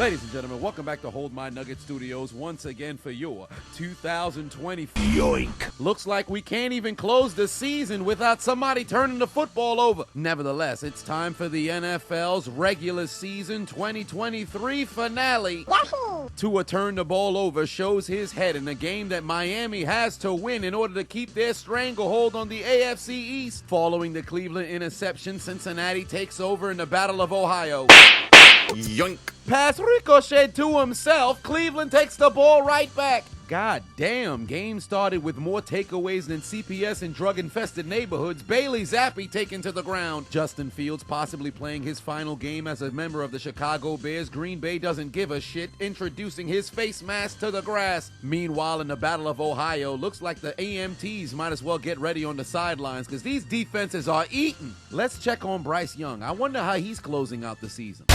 Ladies and gentlemen, welcome back to Hold My Nugget Studios once again for your 2020 Yoink. Looks like we can't even close the season without somebody turning the football over. Nevertheless, it's time for the NFL's regular season 2023 finale. Yahoo! Tua turned the ball over, shows his head in a game that Miami has to win in order to keep their stranglehold on the AFC East. Following the Cleveland interception, Cincinnati takes over in the Battle of Ohio. Yoink. Pass ricocheted to himself. Cleveland takes the ball right back. God damn, game started with more takeaways than CPS in drug-infested neighborhoods. Bailey Zappi taken to the ground. Justin Fields possibly playing his final game as a member of the Chicago Bears. Green Bay doesn't give a shit, introducing his face mask to the grass. Meanwhile, in the Battle of Ohio, looks like the AMTs might as well get ready on the sidelines because these defenses are eating. Let's check on Bryce Young. I wonder how he's closing out the season.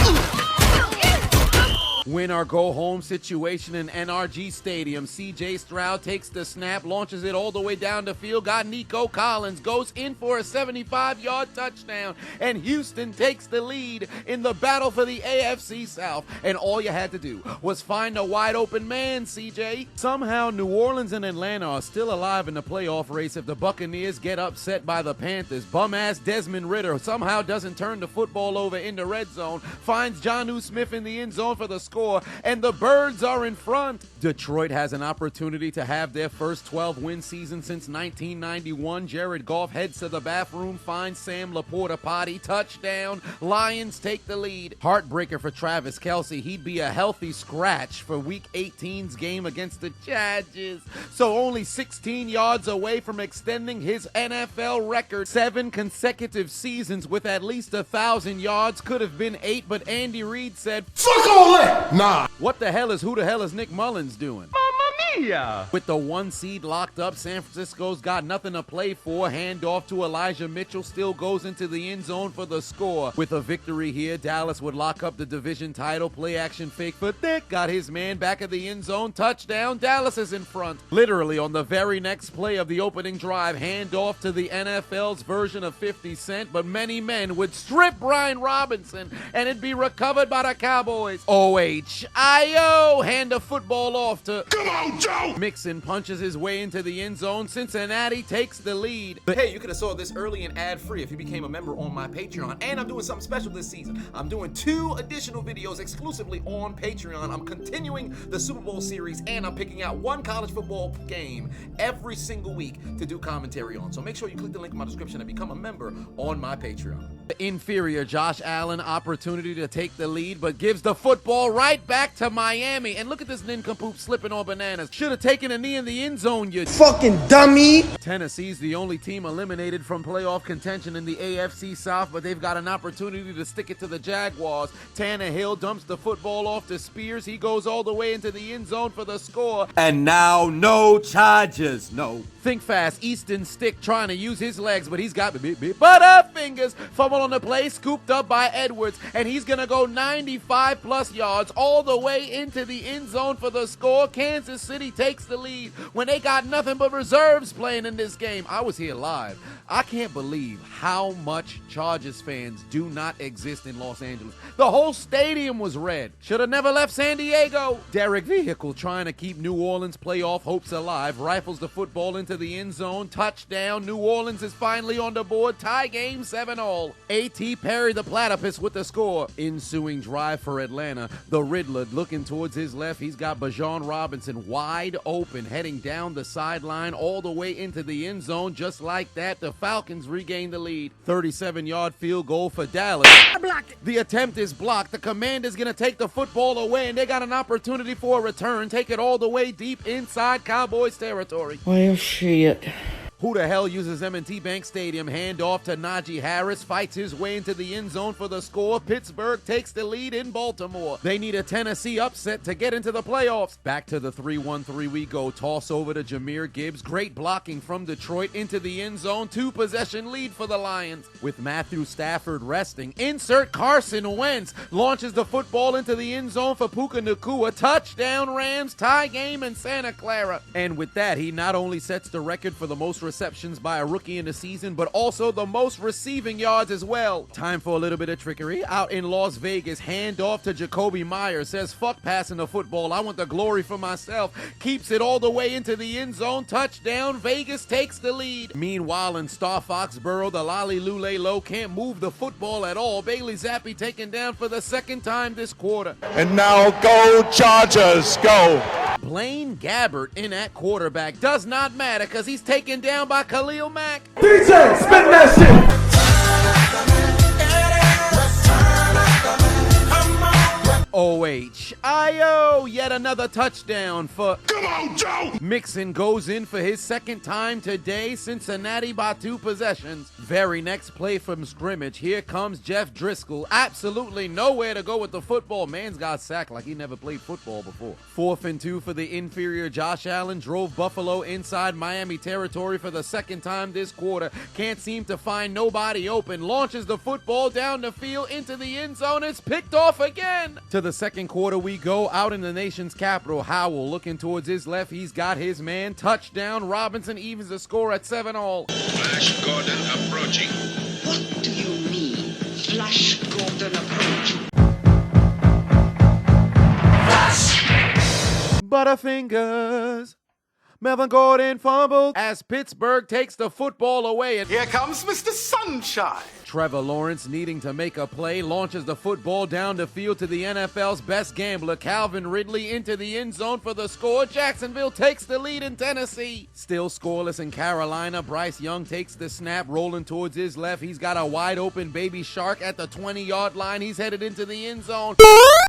Win or go home situation in NRG Stadium. CJ Stroud takes the snap, launches it all the way down the field. Got Nico Collins, goes in for a 75-yard touchdown, and Houston takes the lead in the battle for the AFC South. And all you had to do was find a wide open man, CJ. Somehow New Orleans and Atlanta are still alive in the playoff race if the Buccaneers get upset by the Panthers. Bum-ass Desmond Ridder somehow doesn't turn the football over in the red zone, finds Jonnu Smith in the end zone for the score, and the Birds are in front. Detroit has an opportunity to have their first 12-win season since 1991. Jared Goff heads to the bathroom, finds Sam Laporta potty, touchdown. Lions take the lead. Heartbreaker for Travis Kelce. He'd be a healthy scratch for Week 18's game against the Chargers. So only 16 yards away from extending his NFL record. 7 consecutive seasons with at least 1,000 yards. Could have been 8, but Andy Reid said, Fuck all that! Nah. What the hell is Nick Mullins doing? Mamma mia! With the 1 seed locked up, San Francisco's got nothing to play for. Handoff to Elijah Mitchell, still goes into the end zone for the score. With a victory here, Dallas would lock up the division title. Play action fake for Dick. Got his man back at the end zone. Touchdown. Dallas is in front. Literally on the very next play of the opening drive, handoff to the NFL's version of 50 Cent, but many men would strip Brian Robinson and it'd be recovered by the Cowboys. OHIO, hand the football off to Come on, Joe! Mixon, punches his way into the end zone. Cincinnati takes the lead. But hey, you could have saw this early and ad-free if you became a member on my Patreon. And I'm doing something special this season. I'm doing 2 additional videos exclusively on Patreon. I'm continuing the Super Bowl series, and I'm picking out 1 college football game every single week to do commentary on. So make sure you click the link in my description and become a member on my Patreon. Inferior Josh Allen, opportunity to take the lead, but gives the football right back to Miami. And look at this nincompoop slipping on bananas. Should have taken a knee in the end zone, you Fucking dummy! Tennessee's the only team eliminated from playoff contention in the AFC South, but they've got an opportunity to stick it to the Jaguars. Tannehill dumps the football off to Spears. He goes all the way into the end zone for the score. And now no charges. No. Think fast. Easton Stick trying to use his legs, but he's got butterfingers. Fumble on the play, scooped up by Edwards, and he's going to go 95-plus yards all the way into the end zone for the score. Kansas City takes the lead when they got nothing but reserves playing in this game. I was here live. I can't believe how much Chargers fans do not exist in Los Angeles. The whole stadium was red. Should have never left San Diego. Derek Vehicle trying to keep New Orleans playoff hopes alive. Rifles the football into the end zone. Touchdown. New Orleans is finally on the board. Tie game 7-all. A.T. Perry the platypus with the score. Ensuing drive for Atlanta. The Riddler looking towards his left. He's got Bijan Robinson wide open, heading down the sideline all the way into the end zone. Just like that, the Falcons regain the lead. 37-yard field goal for Dallas. The attempt is blocked. The Commanders going to take the football away, and they got an opportunity for a return. Take it all the way deep inside Cowboys territory. Well, shit. Who the hell uses M&T Bank Stadium? Handoff to Najee Harris, fights his way into the end zone for the score. Pittsburgh takes the lead in Baltimore. They need a Tennessee upset to get into the playoffs. Back to the 3-1-3 we go. Toss over to Jahmyr Gibbs. Great blocking from Detroit into the end zone. 2-possession lead for the Lions. With Matthew Stafford resting, insert Carson Wentz. Launches the football into the end zone for Puka Nacua. Touchdown Rams, tie game in Santa Clara. And with that, he not only sets the record for the most receptions by a rookie in the season, but also the most receiving yards as well. Time for a little bit of trickery. Out in Las Vegas, handoff to Jacoby Myers. Says, fuck passing the football. I want the glory for myself. Keeps it all the way into the end zone. Touchdown. Vegas takes the lead. Meanwhile, in Star Foxborough, the Lolly Lule Low can't move the football at all. Bailey Zappi taken down for the second time this quarter. And now go Chargers, go. Blaine Gabbert in at quarterback. Does not matter because he's taken down by Khalil Mack. DJ, spin that shit. OHIO, yet another touchdown for Come on, Joe. Mixon goes in for his second time today. Cincinnati by 2 possessions. Very next play from scrimmage. Here comes Jeff Driscoll. Absolutely nowhere to go with the football. Man's got sacked like he never played football before. 4th and 2 for the inferior Josh Allen. Drove Buffalo inside Miami territory for the second time this quarter. Can't seem to find nobody open. Launches the football down the field into the end zone. It's picked off again. To the second quarter we go. Out in the nation's capital, Howell looking towards his left. He's got his man. Touchdown. Robinson evens the score at 7-all. Flash Gordon approaching. What do you mean, Flash Gordon approaching? Butterfingers. Melvin Gordon fumbled as Pittsburgh takes the football away. And Here comes Mr. Sunshine. Trevor Lawrence, needing to make a play, launches the football down the field to the NFL's best gambler, Calvin Ridley, into the end zone for the score. Jacksonville takes the lead in Tennessee. Still scoreless in Carolina. Bryce Young takes the snap, rolling towards his left. He's got a wide open Baby Shark at the 20-yard line. He's headed into the end zone.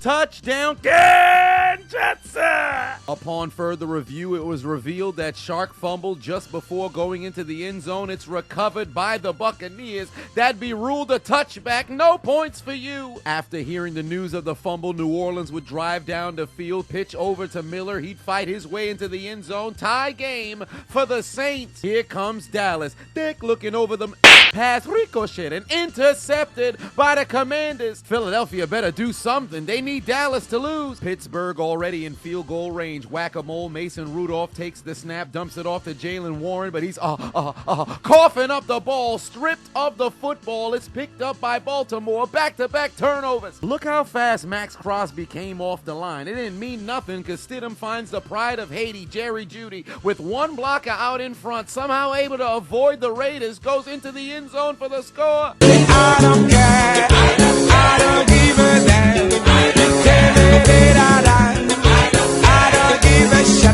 Touchdown, Ken Jetson! Upon further review, it was revealed that Shark fumbled just before going into the end zone. It's recovered by the Buccaneers. That'd be ruled a touchback. No points for you. After hearing the news of the fumble, New Orleans would drive down the field, pitch over to Miller. He'd fight his way into the end zone. Tie game for the Saints. Here comes Dallas. Dick looking over them. Pass ricochet and intercepted by the Commanders. Philadelphia better do something. They need Dallas to lose. Pittsburgh already in field goal range. Whack-a-mole. Mason Rudolph takes the snap, dumps it off to Jalen Warren, but he's coughing up the ball. Stripped of the football. It's picked up by Baltimore. Back-to-back turnovers. Look how fast Max Crosby came off the line. It didn't mean nothing because Stidham finds the pride of Haiti, Jerry Jeudy, with one blocker out in front, somehow able to avoid the Raiders, goes into the end zone for the score. I don't care. I don't give a damn. I don't give a shit.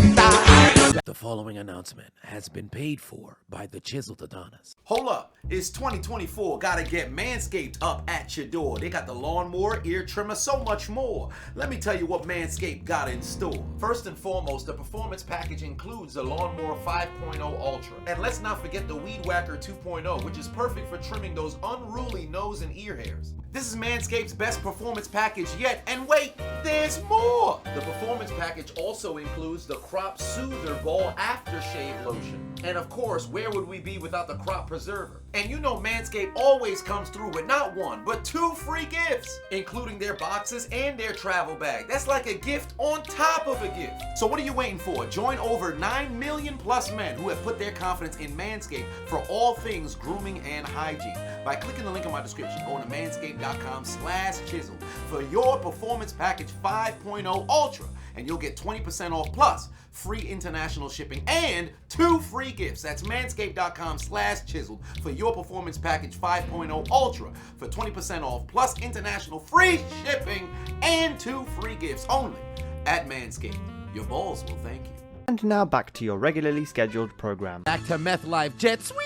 The following announcement has been paid for by the Chiseled Adonis. Hold up, it's 2024. Gotta get Manscaped up at your door. They got the lawnmower, ear trimmer, so much more. Let me tell you what Manscaped got in store. First and foremost, the performance package includes the Lawnmower 5.0 Ultra. And let's not forget the Weed Whacker 2.0, which is perfect for trimming those unruly nose and ear hairs. This is Manscaped's best performance package yet, and wait, there's more! The performance package also includes the Crop Soother Ball Aftershave Lotion. And of course, where would we be without the Crop Preserver? And you know Manscaped always comes through with not one, but 2 free gifts, including their boxes and their travel bag. That's like a gift on top of a gift. So what are you waiting for? Join over 9 million plus men who have put their confidence in Manscaped for all things grooming and hygiene. By clicking the link in my description, go to manscaped.com/chiseled for your performance package 5.0 Ultra, and you'll get 20% off plus free international shipping and 2 free gifts. That's manscaped.com/chiseled for your performance package 5.0 Ultra for 20% off plus international free shipping and 2 free gifts only at Manscaped. Your balls will thank you. And now back to your regularly scheduled program. Back to Meth Life. Jet sweep!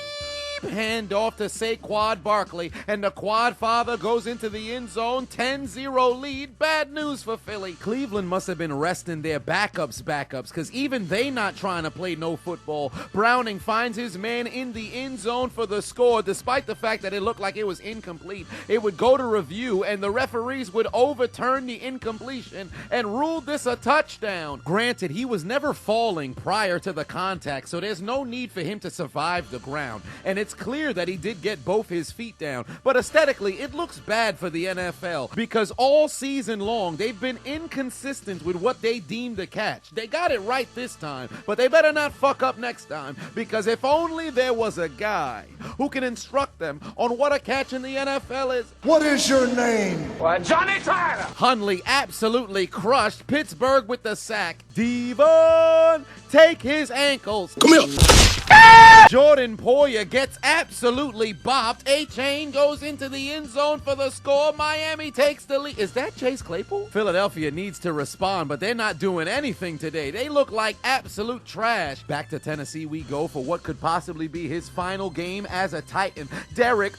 Hand off to Saquon Barkley, and the quad father goes into the end zone. 10-0 lead. Bad news for Philly. Cleveland must have been resting their backups, because even they not trying to play no football. Browning finds his man in the end zone for the score, despite the fact that it looked like it was incomplete. It would go to review, and the referees would overturn the incompletion and rule this a touchdown. Granted, he was never falling prior to the contact, so there's no need for him to survive the ground. And it's it's clear that he did get both his feet down, but aesthetically, it looks bad for the NFL because all season long, they've been inconsistent with what they deemed a catch. They got it right this time, but they better not fuck up next time, because if only there was a guy who can instruct them on what a catch in the NFL is. What is your name? Hundley absolutely crushed Pittsburgh with the sack. Devon, take his ankles. Come here. Jordan Poyer gets absolutely bopped. A-Chain goes into the end zone for the score. Miami takes the lead. Is that Chase Claypool? Philadelphia needs to respond, but they're not doing anything today. They look like absolute trash. Back to Tennessee we go for what could possibly be his final game as a Titan. Derrick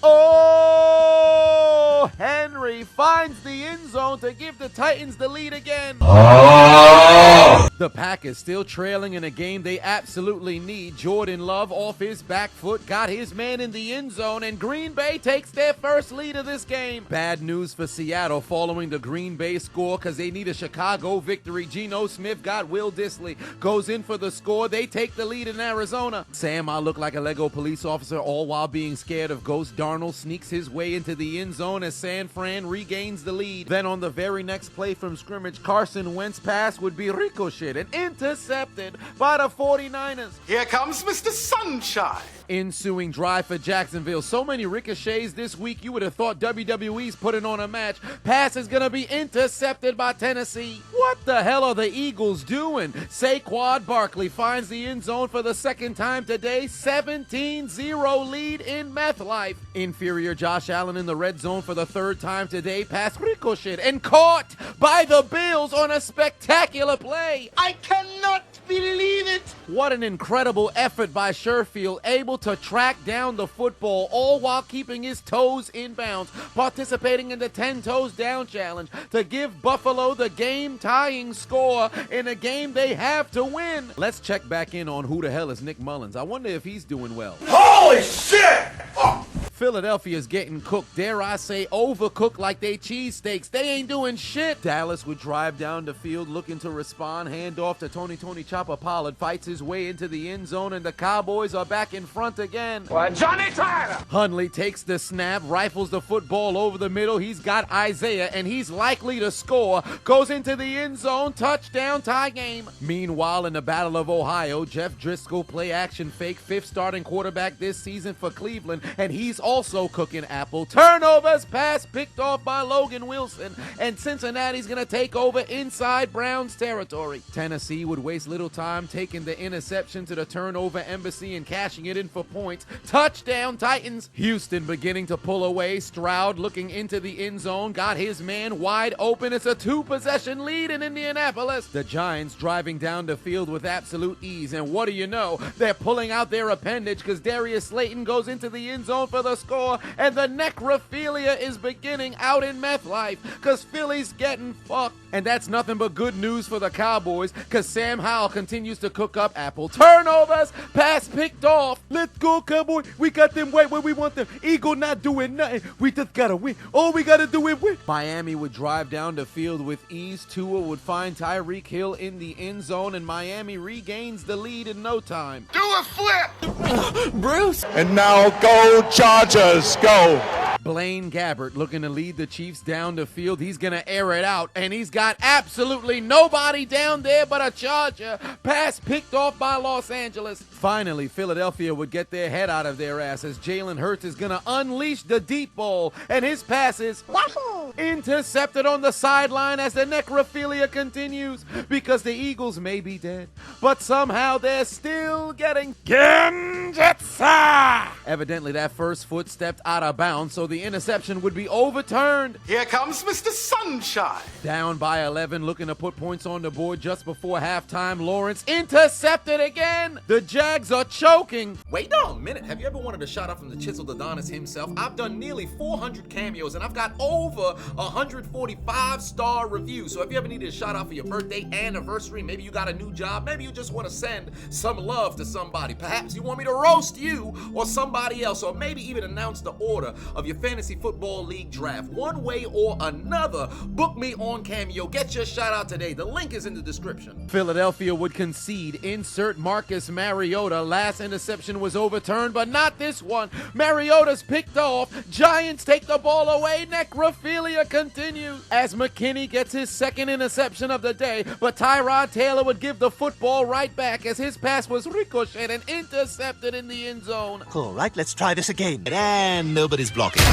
Henry finds the end zone to give the Titans the lead again. The Packers still trailing in a game they absolutely need. Jordan Love off his back foot got his man in the end zone, and Green Bay takes their first lead of this game. Bad news for Seattle following the Green Bay score because they need a Chicago victory. Geno Smith got Will Dissly, goes in for the score. They take the lead in Arizona. Sam, I look like a Lego police officer all while being scared of Ghost. Darnold sneaks his way into the end zone as San Fran regains the lead. Then on the very next play from scrimmage, Carson Wentz pass would be ricocheted and intercepted by the 49ers. Here comes Mr. Sunshine. Ensuing drive for Jacksonville. So many ricochets this week, you would have thought WWE's putting on a match. Pass is going to be intercepted by Tennessee. What the hell are the Eagles doing? Saquon Barkley finds the end zone for the second time today. 17-0 lead in meth life. Inferior Josh Allen in the red zone for the third time today. Pass ricocheted and caught by the Bills on a spectacular play. I cannot believe it. What an incredible effort by Sherfield, able to track down the football all while keeping his toes in bounds, participating in the 10 toes down challenge to give Buffalo the game-tying score in a game they have to win. Let's check back in on who the hell is Nick Mullins. I wonder if he's doing well. Holy shit! Oh. Philadelphia's getting cooked, dare I say overcooked like they cheesesteaks. They ain't doing shit. Dallas would drive down the field looking to respond. Hand off to Tony Chopper Pollard. Fights his way into the end zone, and the Cowboys are back in front again. Johnny Tyler! Hundley takes the snap, rifles the football over the middle. He's got Isaiah, and he's likely to score. Goes into the end zone. Touchdown, tie game. Meanwhile, in the Battle of Ohio, Jeff Driscoll play action fake. 5th starting quarterback this season for Cleveland, and he's also cooking apple. Turnovers, pass picked off by Logan Wilson, and Cincinnati's going to take over inside Browns territory. Tennessee would waste little time taking the interception to the turnover embassy and cashing it in for points. Touchdown, Titans. Houston beginning to pull away. Stroud looking into the end zone, got his man wide open. It's a 2-possession lead in Indianapolis. The Giants driving down the field with absolute ease, and what do you know? They're pulling out their appendage because Darius Slayton goes into the end zone for the score, and the necrophilia is beginning out in meth life because Philly's getting fucked. And that's nothing but good news for the Cowboys because Sam Howell continues to cook up apple. Turnovers, pass picked off. Let's go, Cowboy. We got them right where we want them. Eagle not doing nothing. We just gotta win. All we gotta do is win. Miami would drive down the field with ease. Tua would find Tyreek Hill in the end zone, and Miami regains the lead in no time. Do a flip! Bruce. And now go Chargers, go! Blaine Gabbert looking to lead the Chiefs down the field. He's going to air it out, and he's got absolutely nobody down there but a Charger. Pass picked off by Los Angeles. Finally, Philadelphia would get their head out of their ass as Jalen Hurts is going to unleash the deep ball, and his pass is intercepted on the sideline as the necrophilia continues because the Eagles may be dead, but somehow they're still getting Genjitsa. Evidently, that first foot stepped out of bounds, so the interception would be overturned. Here comes Mr. Sunshine. Down by 11, looking to put points on the board just before halftime. Lawrence intercepted again. The Jags are choking. Wait a minute. Have you ever wanted a shout out from the Chiseled Adonis himself? I've done nearly 400 cameos, and I've got over 145-star reviews. So if you ever needed a shout out for your birthday, anniversary, maybe you got a new job, maybe you just want to send some love to somebody. Perhaps you want me to roast you or somebody else, or maybe even announce the order of your fantasy football league draft. One way or another, book me on Cameo. Get your shout out today. The link is in the description. Philadelphia would concede. Insert Marcus Mariota. Mariota. Last interception was overturned, but not this one. Mariota's picked off. Giants take the ball away. Necrophilia continues as McKinney gets his second interception of the day, but Tyrod Taylor would give the football right back as his pass was ricocheted and intercepted in the end zone. All right, let's try this again. And nobody's blocking.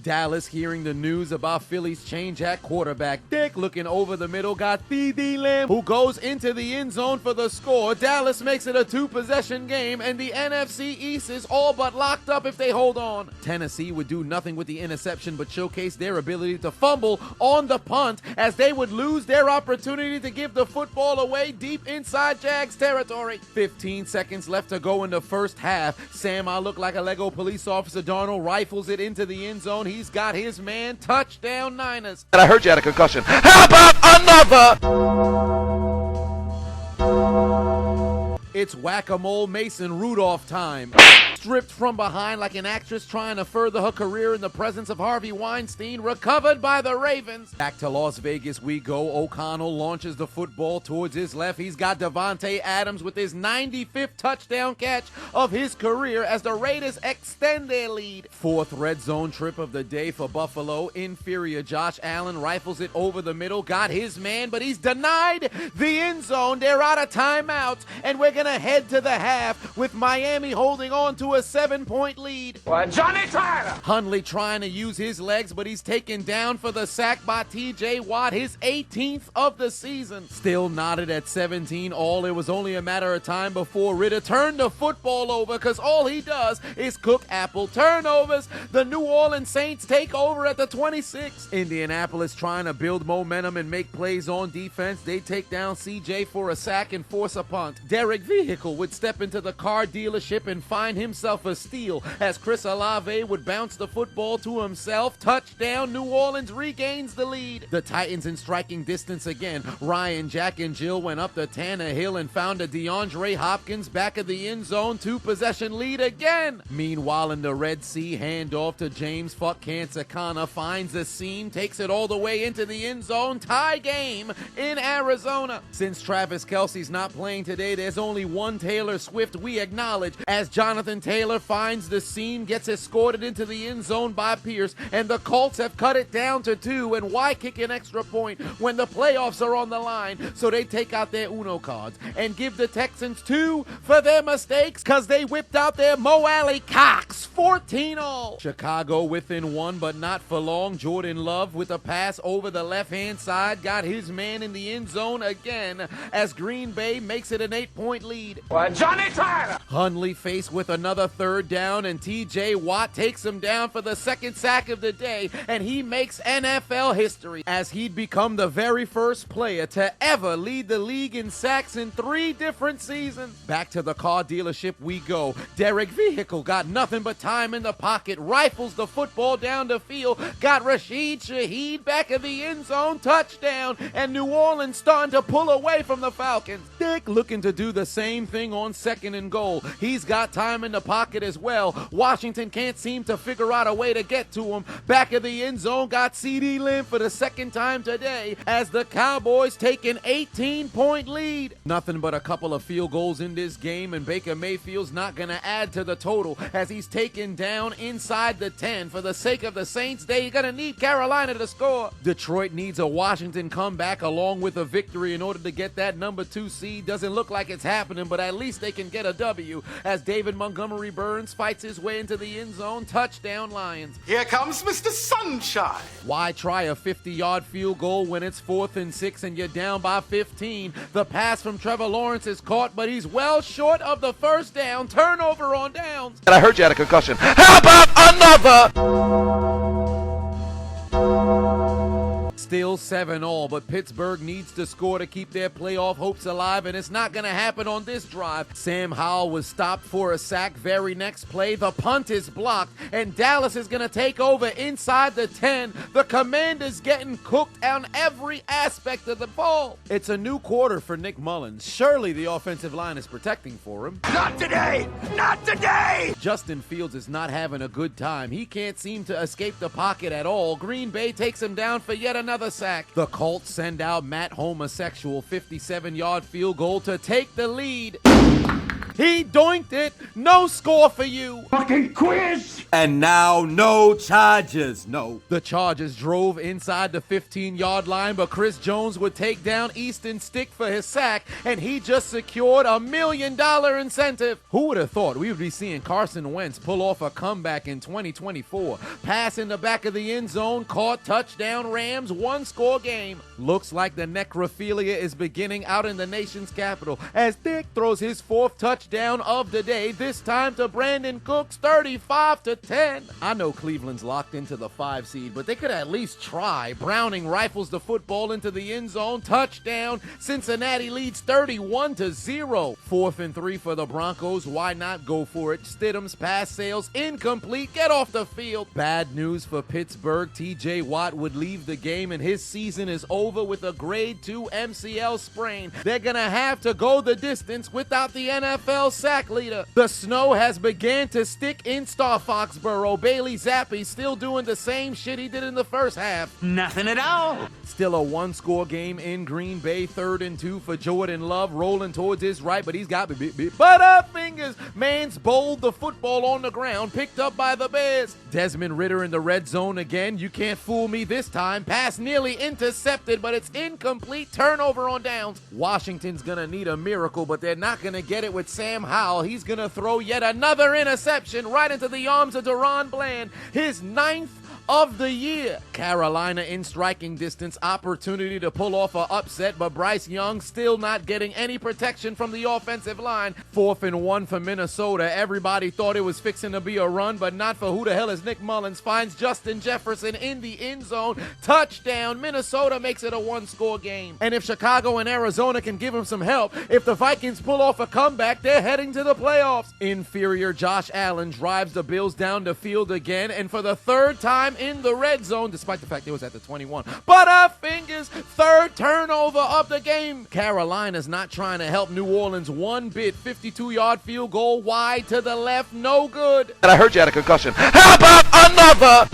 Dallas hearing the news about Philly's change at quarterback. Dick looking over the middle, got CD Lamb, who goes into the end zone for the score. Dallas makes it a two-possession game, and the NFC East is all but locked up if they hold on. Tennessee would do nothing with the interception but showcase their ability to fumble on the punt as they would lose their opportunity to give the football away deep inside Jags territory. 15 seconds left to go in the first half. Sam, I look like a Lego police officer. Darnold rifles it into the end zone. He's got his man. Touchdown Niners. And I heard you had a concussion. How about another? It's whack-a-mole Mason Rudolph time. Stripped from behind like an actress trying to further her career in the presence of Harvey Weinstein, recovered by the Ravens. Back to Las Vegas we go. O'Connell launches the football towards his left. He's got Devontae Adams with his 95th touchdown catch of his career as the Raiders extend their lead. Fourth red zone trip of the day for Buffalo. Inferior Josh Allen rifles it over the middle, got his man, but he's denied the end zone. They're out of timeouts, and we're going to head to the half with Miami holding on to a 7-point lead. Well, Johnny Tyler. Hundley trying to use his legs, but he's taken down for the sack by TJ Watt, his 18th of the season. Still knotted at 17 all. It was only a matter of time before Ritter turned the football over, because all he does is cook apple turnovers. The New Orleans Saints take over at the 26. Indianapolis trying to build momentum and make plays on defense. They take down CJ for a sack and force a punt. Derek Vehicle would step into the car dealership and find himself a steal as Chris Olave would bounce the football to himself. Touchdown, New Orleans regains the lead. The Titans in striking distance again. Ryan, Jack, and Jill went up to Tannehill and found a DeAndre Hopkins back of the end zone. Two-possession lead again. Meanwhile, in the Red Sea, handoff to James Cancer finds the seam, takes it all the way into the end zone. Tie game in Arizona. Since Travis Kelce's not playing today, there's only one Taylor Swift we acknowledge as Jonathan Taylor finds the seam, gets escorted into the end zone by Pierce, and the Colts have cut it down to 2. And why kick an extra point when the playoffs are on the line? So they take out their Uno cards and give the Texans 2 for their mistakes because they whipped out their Mo Alley Cox. 14 all. Chicago within 1, but not for long. Jordan Love with a pass over the left-hand side got his man in the end zone again as Green Bay makes it an 8-point lead. Well, Johnny Tyler. Hundley faced with another third down, and TJ Watt takes him down for the second sack of the day, and he makes NFL history as he'd become the very first player to ever lead the league in sacks in 3 different seasons. Back to the car dealership we go. Derek Vehicle got nothing but time in the pocket, rifles the football down the field, got Rashid Shaheed back of the end zone, touchdown, and New Orleans starting to pull away from the Falcons. Dick looking to do the same thing on 2nd and goal. He's got time in the pocket as well. Washington can't seem to figure out a way to get to him. Back of the end zone got CD Lamb for the second time today as the Cowboys take an 18-point lead. Nothing but a couple of field goals in this game, and Baker Mayfield's not going to add to the total as he's taken down inside the 10. For the sake of the Saints, they're going to need Carolina to score. Detroit needs a Washington comeback along with a victory in order to get that number 2 seed. Doesn't look like it's happening, but at least they can get a W as David Montgomery Burns fights his way into the end zone. Touchdown Lions. Here comes Mr. Sunshine. Why try a 50-yard field goal when it's 4th and 6 and you're down by 15? The pass from Trevor Lawrence is caught, but he's well short of the first down. Turnover on downs. And I heard you had a concussion. How about another? Still 7 all, but Pittsburgh needs to score to keep their playoff hopes alive, and it's not going to happen on this drive. Sam Howell was stopped for a sack. Very next play, the punt is blocked, and Dallas is going to take over inside the 10. The Commanders getting cooked on every aspect of the ball. It's a new quarter for Nick Mullins. Surely the offensive line is protecting for him. Not today! Not today! Justin Fields is not having a good time. He can't seem to escape the pocket at all. Green Bay takes him down for yet another another sack. The Colts send out Matt Homosexual 57-yard field goal to take the lead. He doinked it. No score for you. Fucking quiz! And now, no charges, no. The Chargers drove inside the 15-yard line, but Chris Jones would take down Easton Stick for his sack, and he just secured $1 million incentive. Who would have thought we would be seeing Carson Wentz pull off a comeback in 2024? Pass in the back of the end zone, caught, touchdown, Rams, one-score game. Looks like the necrophilia is beginning out in the nation's capital as Dick throws his fourth touchdown of the day, this time to Brandon Cooks, 35-10. I know Cleveland's locked into the 5 seed, but they could at least try. Browning rifles the football into the end zone, touchdown. Cincinnati leads 31-0. 4th and 3 for the Broncos. Why not go for it? Stidham's pass sails incomplete. Get off the field. Bad news for Pittsburgh. TJ Watt would leave the game, and his season is over with a grade 2 MCL sprain. They're gonna have to go the distance without the NFL sack leader. The snow has began to stick in Star Foxborough. Bailey Zappi still doing the same shit he did in the first half. Nothing at all. Still a one-score game in Green Bay. 3rd and 2 for Jordan Love, rolling towards his right, but he's got butterfingers. Man's bowled the football on the ground, picked up by the Bears. Desmond Ridder in the red zone again. You can't fool me this time. Pass nearly intercepted, but it's incomplete. Turnover on downs. Washington's gonna need a miracle, but they're not gonna get it with Sam Howell. He's gonna throw yet another interception right into the arms of Deron Bland. His 9th of the year. Carolina in striking distance, opportunity to pull off an upset, but Bryce Young still not getting any protection from the offensive line. 4th and 1 for Minnesota. Everybody thought it was fixing to be a run, but not for who the hell is Nick Mullins. Finds Justin Jefferson in the end zone. Touchdown. Minnesota makes it a one-score game. And if Chicago and Arizona can give him some help, if the Vikings pull off a comeback, they're heading to the playoffs. Inferior Josh Allen drives the Bills down the field again, and for the 3rd time in the red zone, despite the fact it was at the 21. Butterfingers, 3rd turnover of the game. Carolina's not trying to help New Orleans one bit. 52-yard field goal wide to the left, no good. And I heard you had a concussion. How about another?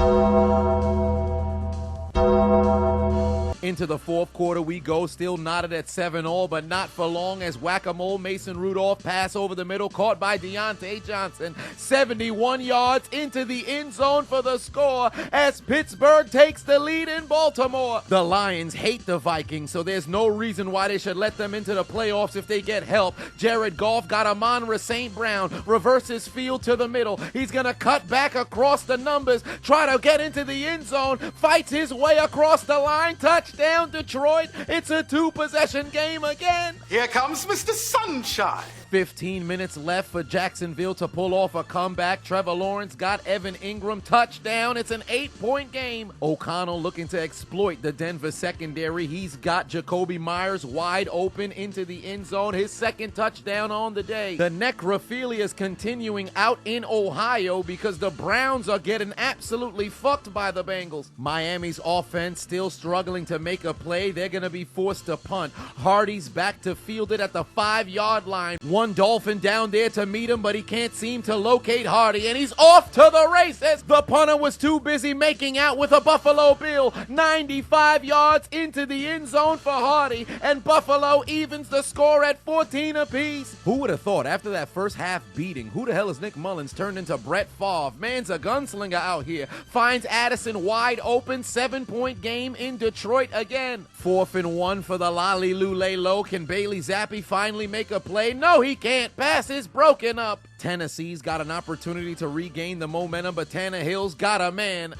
Into the 4th quarter we go, still knotted at 7-all, but not for long as whack-a-mole Mason Rudolph pass over the middle, caught by Deontay Johnson. 71 yards into the end zone for the score as Pittsburgh takes the lead in Baltimore. The Lions hate the Vikings, so there's no reason why they should let them into the playoffs if they get help. Jared Goff got Amon-Ra St. Brown, reverses field to the middle. He's gonna cut back across the numbers, try to get into the end zone, fights his way across the line, touchdown Detroit. It's a 2-possession game again. Here comes Mr. Sunshine. 15 minutes left for Jacksonville to pull off a comeback. Trevor Lawrence got Evan Ingram, touchdown. It's an 8-point game. O'Connell looking to exploit the Denver secondary. He's got Jacoby Myers wide open into the end zone. His 2nd touchdown on the day. The necrophilia is continuing out in Ohio because the Browns are getting absolutely fucked by the Bengals. Miami's offense still struggling to make a play. They're going to be forced to punt. Hardy's back to field it at the 5-yard line. One Dolphin down there to meet him, but he can't seem to locate Hardy, and he's off to the races. The punter was too busy making out with a Buffalo Bill. 95 yards into the end zone for Hardy, and Buffalo evens the score at 14 apiece. Who would have thought after that first half beating, who the hell is Nick Mullins turned into Brett Favre? Man's a gunslinger out here. Finds Addison wide open. 7-point game in Detroit again. 4th and 1 for the Lolly Lule Low. Can Bailey Zappi finally make a play? No, he can't. Pass is broken up. Tennessee's got an opportunity to regain the momentum, but Tannehill's got a man.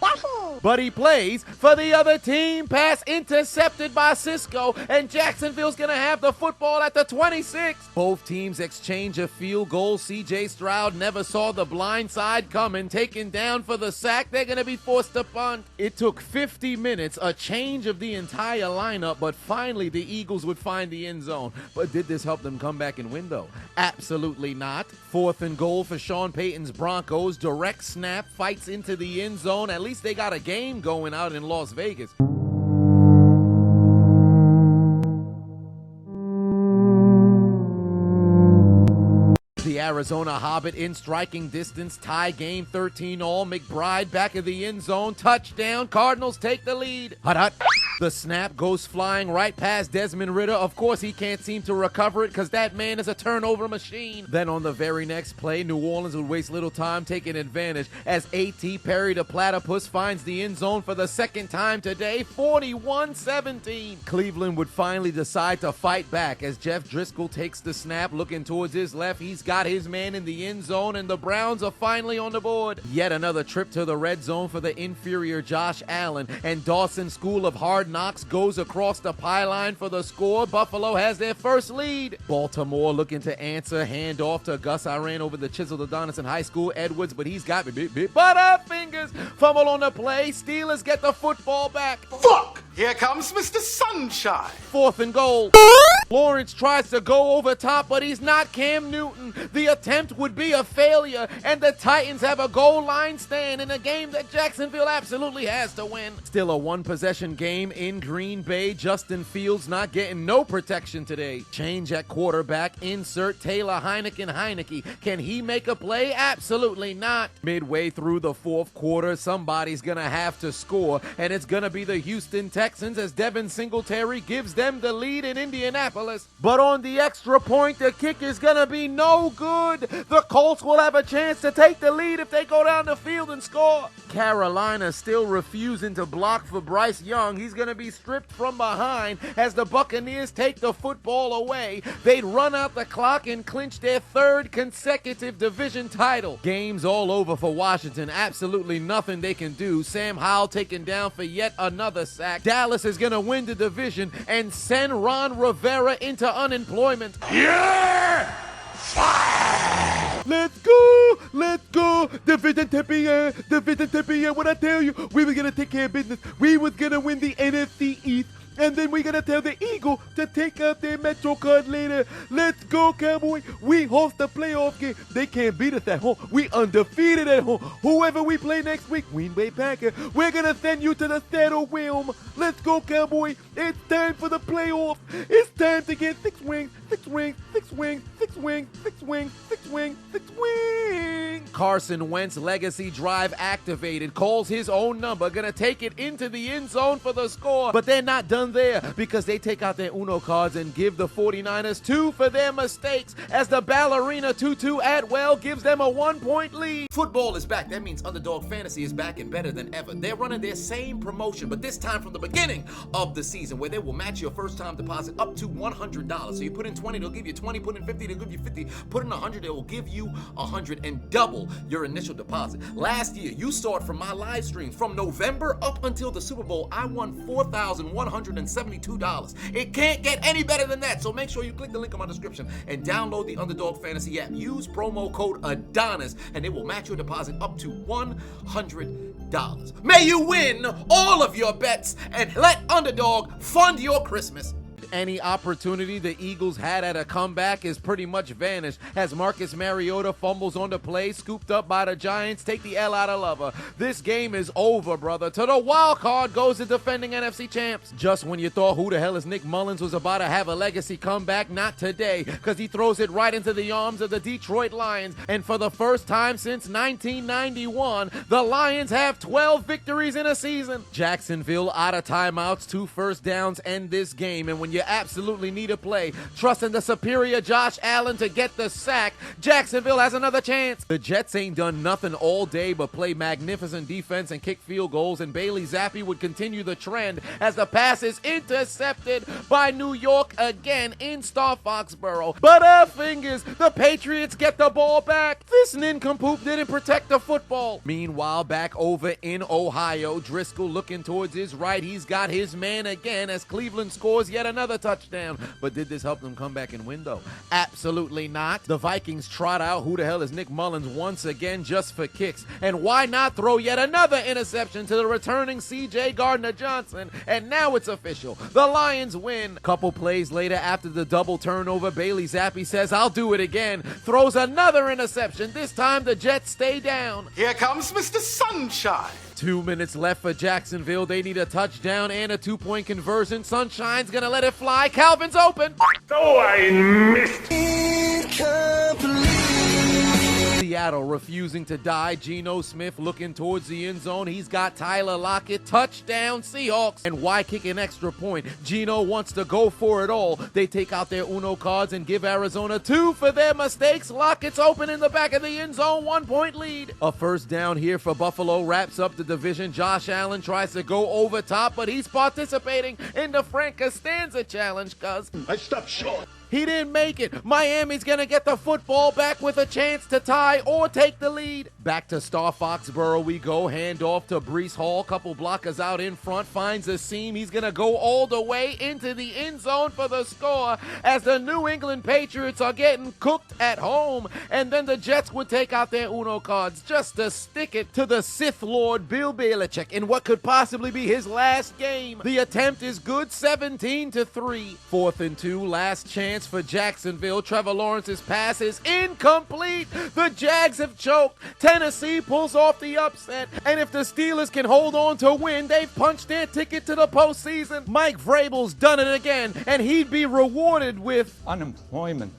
But he plays for the other team. Pass intercepted by Cisco, and Jacksonville's going to have the football at the 26. Both teams exchange a field goal. C.J. Stroud never saw the blind side coming. Taken down for the sack. They're going to be forced to punt. It took 50 minutes, a change of the entire lineup, but finally the Eagles would find the end zone. But did this help them come back and win, though? Absolutely not. 4th and goal for Sean Payton's Broncos. Direct snap, fights into the end zone. At least they got a game going out in Las Vegas. The Arizona Hobbit in striking distance, tie game 13-all. McBride back of the end zone, touchdown. Cardinals take the lead. Hut hut. The snap goes flying right past Desmond Ridder. Of course, he can't seem to recover it because that man is a turnover machine. Then on the very next play, New Orleans would waste little time taking advantage as A.T. Perry the Platypus finds the end zone for the second time today, 41-17. Cleveland would finally decide to fight back as Jeff Driscoll takes the snap, looking towards his left. He's got his man in the end zone, and the Browns are finally on the board. Yet another trip to the red zone for the inferior Josh Allen, and Dawson School of Hard Knocks goes across the pylon for the score. Buffalo has their first lead. Baltimore looking to answer, hand off to Gus. I ran over the Chiseled Adonis in high school, Edwards, but he's got me. Butterfingers fumble on the play. Steelers get the football back. Fuck! Here comes Mr. Sunshine. 4th and goal. Lawrence tries to go over top, but he's not Cam Newton. The attempt would be a failure, and the Titans have a goal line stand in a game that Jacksonville absolutely has to win. Still a one-possession game in Green Bay. Justin Fields not getting no protection today. Change at quarterback. Insert Taylor Heineke. Can he make a play? Absolutely not. Midway through the fourth quarter, somebody's gonna have to score, and it's gonna be the Houston Texans as Devin Singletary gives them the lead in Indianapolis. But on the extra point, the kick is gonna be no good. The Colts will have a chance to take the lead if they go down the field and score. Carolina still refusing to block for Bryce Young. He's gonna be stripped from behind as the Buccaneers take the football away. They'd run out the clock and clinch their third consecutive division title. Game's all over for Washington. Absolutely nothing they can do. Sam Howell taken down for yet another sack. Dallas is gonna win the division and send Ron Rivera into unemployment. Yeah! Let's go, division champion, what I tell you, we were gonna take care of business, we was gonna win the NFC East, and then we're gonna tell the Eagle to take out their Metro card later. Let's go, Cowboy. We host the playoff game. They can't beat us at home. We undefeated at home. Whoever we play next week, Green Bay Packers, we're gonna send you to the Saddle Realm. Let's go, Cowboy. It's time for the playoffs. It's time to get 6 wings. Carson Wentz legacy drive activated. Calls his own number. Gonna take it into the end zone for the score. But they're not done there because they take out their Uno cards and give the 49ers 2 for their mistakes as the ballerina Tutu Atwell gives them a 1-point lead. Football is back. That means Underdog Fantasy is back and better than ever. They're running their same promotion, but this time from the beginning of the season, where they will match your first-time deposit up to $100. So you put in 20, they'll give you 20. Put in 50, they'll give you 50. Put in 100, they will give you 100 and double your initial deposit. Last year, you saw it from my live streams. From November up until the Super Bowl, I won $4,172. It can't get any better than that. So make sure you click the link in my description and download the Underdog Fantasy app. Use promo code Adonis, and it will match your deposit up to $100. May you win all of your bets and let Underdog fund your Christmas. Any opportunity the Eagles had at a comeback is pretty much vanished as Marcus Mariota fumbles on the play, scooped up by the Giants, take the L out of Lover. This game is over, brother. To the wild card goes the defending NFC champs. Just when you thought who the hell is Nick Mullins was about to have a legacy comeback, not today, because he throws it right into the arms of the Detroit Lions. And for the first time since 1991, the Lions have 12 victories in a season. Jacksonville out of timeouts, 2 first downs end this game, and when you absolutely need a play, trusting the superior Josh Allen to get the sack, Jacksonville has another chance. The Jets ain't done nothing all day but play magnificent defense and kick field goals, and Bailey Zappi would continue the trend as the pass is intercepted by New York again in Star Foxborough. Butterfingers, the Patriots get the ball back. This nincompoop didn't protect the football. Meanwhile, back over in Ohio, Driscoll looking towards his right. He's got his man again as Cleveland scores yet another touchdown. But did this help them come back and win, though? Absolutely not. The Vikings trot out who the hell is Nick Mullins once again just for kicks. And why not throw yet another interception to the returning C.J. Gardner-Johnson? And now it's official. The Lions win. Couple plays later after the double turnover, Bailey Zappi says, "I'll do it again." Throws another interception. This time the Jets stay down. Here comes Mr. Sunshine. 2 minutes left for Jacksonville. They need a touchdown and a 2-point conversion. Sunshine's gonna let it fly. Calvin's open. Oh, I missed. The Seattle refusing to die. Geno Smith looking towards the end zone. He's got Tyler Lockett. Touchdown Seahawks. And why kick an extra point? Geno wants to go for it all. They take out their Uno cards and give Arizona 2 for their mistakes. Lockett's open in the back of the end zone. 1-point lead. A first down here for Buffalo wraps up the division. Josh Allen tries to go over top, but he's participating in the Frank Costanza challenge, cuz I stopped short. he didn't make it. Miami's going to get the football back with a chance to tie or take the lead. Back to Star Foxborough we go. Hand off to Breece Hall. Couple blockers out in front. Finds a seam. He's going to go all the way into the end zone for the score as the New England Patriots are getting cooked at home. And then the Jets would take out their Uno cards just to stick it to the Sith Lord Bill Belichick in what could possibly be his last game. The attempt is good, 17-3. 4th and 2, last chance for Jacksonville. Trevor Lawrence's pass is incomplete. The Jags have choked. Tennessee pulls off the upset. And if the Steelers can hold on to win, they've punched their ticket to the postseason. Mike Vrabel's done it again, and he'd be rewarded with Unemployment.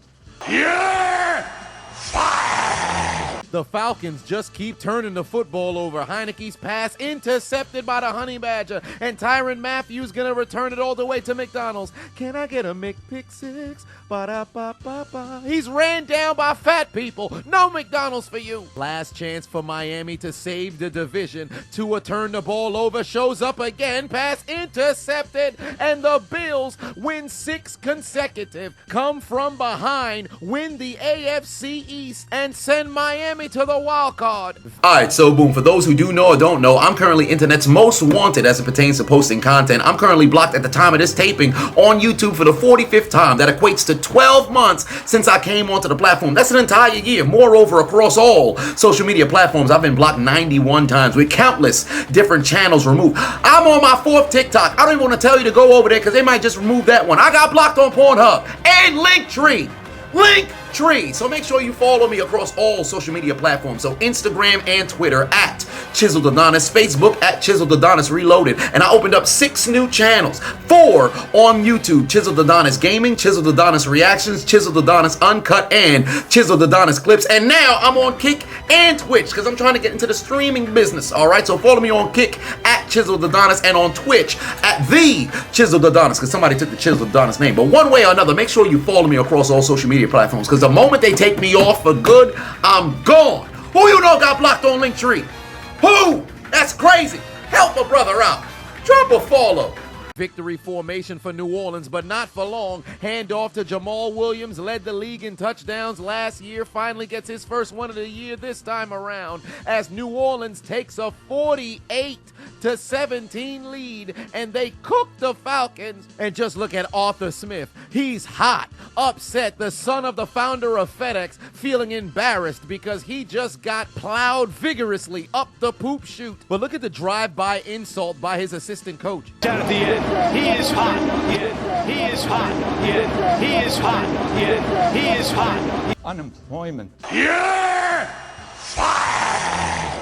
the Falcons just keep turning the football over. Heineke's pass intercepted by the Honey Badger, and Tyrann Mathieu's gonna return it all the way to McDonald's. Can I get a McPick-6? Ba-da-ba-ba-ba. He's ran down by fat people. No McDonald's for you. Last chance for Miami to save the division. Tua turned the ball over, shows up again, pass intercepted, and the Bills win 6 consecutive, come from behind, win the AFC East, and send Miami to the wild card. Alright, so boom, for those who do know or don't know, I'm currently internet's most wanted as it pertains to posting content. I'm currently blocked at the time of this taping on YouTube for the 45th time. That equates to 12 months since I came onto the platform. That's an entire year. Moreover, across all social media platforms, I've been blocked 91 times with countless different channels removed. I'm on my 4th TikTok. I don't even want to tell you to go over there because they might just remove that one. I got blocked on Pornhub and Linktree. So make sure you follow me across all social media platforms. So Instagram and Twitter at Chiseled Adonis, Facebook at Chiseled Adonis Reloaded. And I opened up 6 new channels. 4 on YouTube: Chiseled Adonis Gaming, Chiseled Adonis Reactions, Chiseled Adonis Uncut, and Chiseled Adonis Clips. And now I'm on Kick and Twitch because I'm trying to get into the streaming business. Alright, so follow me on Kick at Chiseled Adonis and on Twitch at The Chiseled Adonis because somebody took the Chiseled Adonis name. But one way or another, make sure you follow me across all social media platforms because the moment they take me off for good, I'm gone. Who you know got blocked on Linktree? Who? That's crazy. Help a brother out. Drop a follow. Victory formation for New Orleans, but not for long. Handoff to Jamal Williams, led the league in touchdowns last year, finally gets his first one of the year this time around as New Orleans takes a 48-17 lead, and they cook the Falcons. And just look at Arthur Smith. He's hot, upset, the son of the founder of FedEx, feeling embarrassed because he just got plowed vigorously up the poop chute. But look at the drive-by insult by his assistant coach. Down at the end. He is hot. Yeah. He is hot. Yeah. He is hot. Yeah. He is hot. Unemployment.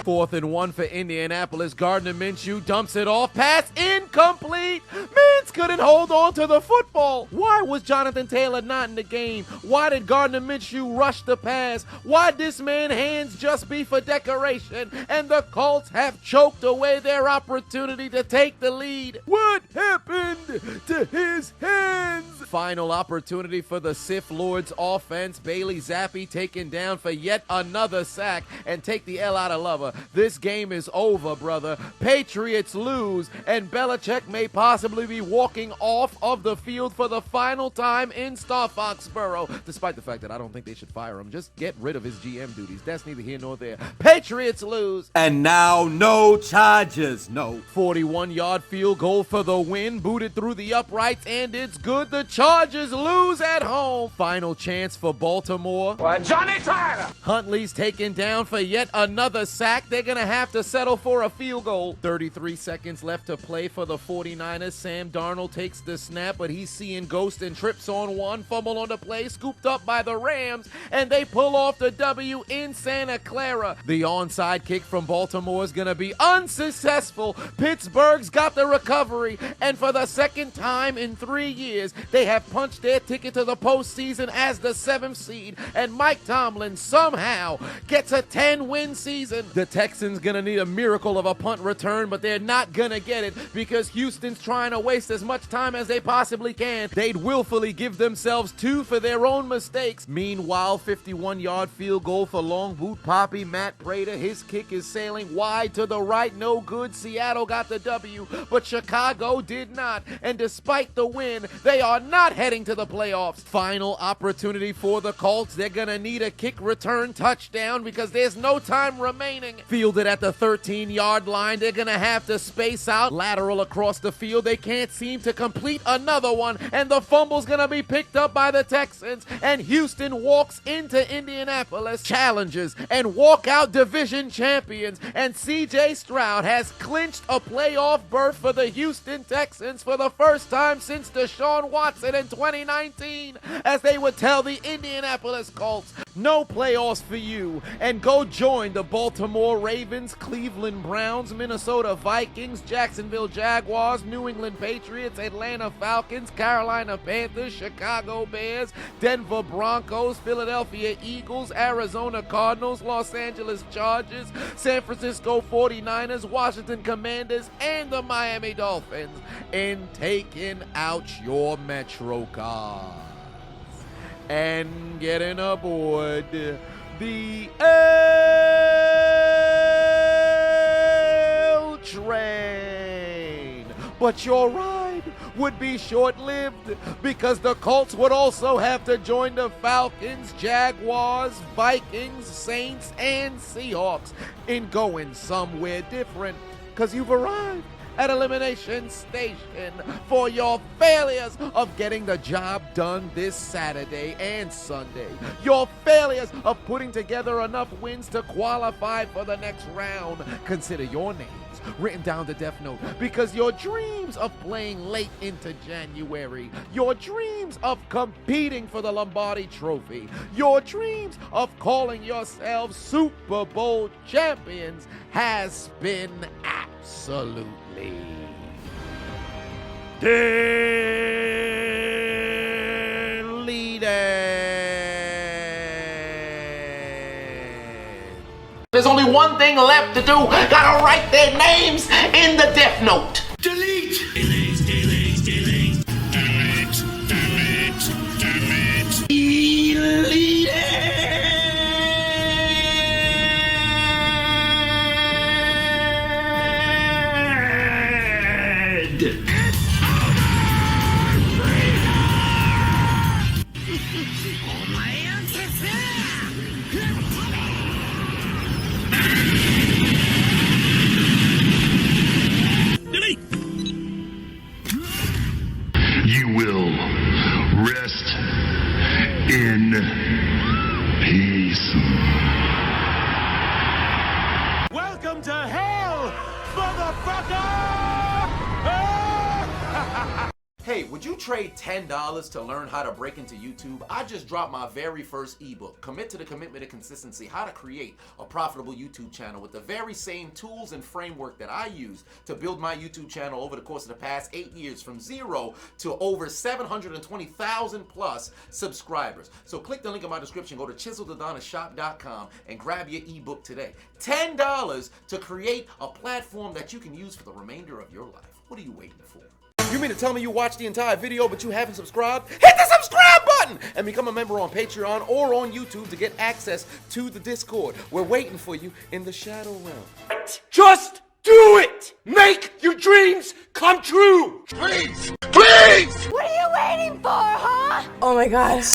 4th and 1 for Indianapolis. Gardner Minshew dumps it off. Pass incomplete. Mins couldn't hold on to the football. Why was Jonathan Taylor not in the game? Why did Gardner Minshew rush the pass? Why'd this man's hands just be for decoration? And the Colts have choked away their opportunity to take the lead. What happened to his hands? Final opportunity for the Sith Lord's offense. Bailey Zappi taken down for yet another sack, and take the L out of Lover. This game is over, brother. Patriots lose, and Belichick may possibly be walking off of the field for the final time in Star Foxborough, despite the fact that I don't think they should fire him. Just get rid of his GM duties. That's neither here nor there. Patriots lose. And now no charges, no. 41-yard field goal for the win, booted through the uprights, and it's good. The Chargers lose at home. Final chance for Baltimore. Johnny Tyler. Huntley's taken down for yet another sack. They're going to have to settle for a field goal. 33 seconds left to play for the 49ers. Sam Darnold takes the snap, but he's seeing ghost and trips on one. Fumble on the play, scooped up by the Rams, and they pull off the W in Santa Clara. The onside kick from Baltimore is going to be unsuccessful. Pittsburgh's got the recovery, and for the second time in 3 years, they have punched their ticket to the postseason as the 7th seed, and Mike Tomlin somehow gets a 10-win season. The Texans gonna need a miracle of a punt return, but they're not gonna get it because Houston's trying to waste as much time as they possibly can. They'd willfully give themselves 2 for their own mistakes. Meanwhile, 51-yard field goal for long boot Poppy Matt Prater. His kick is sailing wide to the right, no good. Seattle got the W, but Chicago did not. And despite the win, they are not heading to the playoffs. Final opportunity for the Colts. They're gonna need a kick return touchdown because there's no time remaining. Fielded at the 13-yard line, they're gonna have to space out, lateral across the field. They can't seem to complete another one, and the fumble's gonna be picked up by the Texans, and Houston walks into Indianapolis, challenges and walkout division champions, and CJ Stroud has clinched a playoff berth for the Houston Texans for the first time since Deshaun Watson in 2019, as they would tell the Indianapolis Colts, no playoffs for you, and go join the Baltimore Ravens, Cleveland Browns, Minnesota Vikings, Jacksonville Jaguars, New England Patriots, Atlanta Falcons, Carolina Panthers, Chicago Bears, Denver Broncos, Philadelphia Eagles, Arizona Cardinals, Los Angeles Chargers, San Francisco 49ers, Washington Commanders, and the Miami Dolphins, in taking out your Metro cards and getting aboard the L train. But your ride would be short-lived because the Colts would also have to join the Falcons, Jaguars, Vikings, Saints, and Seahawks in going somewhere different, because you've arrived at Elimination Station for your failures of getting the job done this Saturday and Sunday. Your failures of putting together enough wins to qualify for the next round. Consider your names written down to Death Note, because your dreams of playing late into January, your dreams of competing for the Lombardi Trophy, your dreams of calling yourselves Super Bowl champions has been absolutely deleted. There's only one thing left to do. Gotta write their names in the Death Note. Delete! You will rest in peace. Welcome to hell, motherfucker! Hey, would you trade $10 to learn how to break into YouTube? I just dropped my very first ebook, Commit to the Commitment of Consistency, How to Create a Profitable YouTube Channel, with the very same tools and framework that I used to build my YouTube channel over the course of the past 8 years, from 0 to over 720,000 plus subscribers. So click the link in my description, go to ChiseledAdonisShop.com and grab your ebook today. $10 to create a platform that you can use for the remainder of your life. What are you waiting for? You mean to tell me you watched the entire video but you haven't subscribed? Hit the subscribe button and become a member on Patreon or on YouTube to get access to the Discord. We're waiting for you in the Shadow Realm. Just do it! Make your dreams come true! Please! Please! What are you waiting for, huh? Oh my god.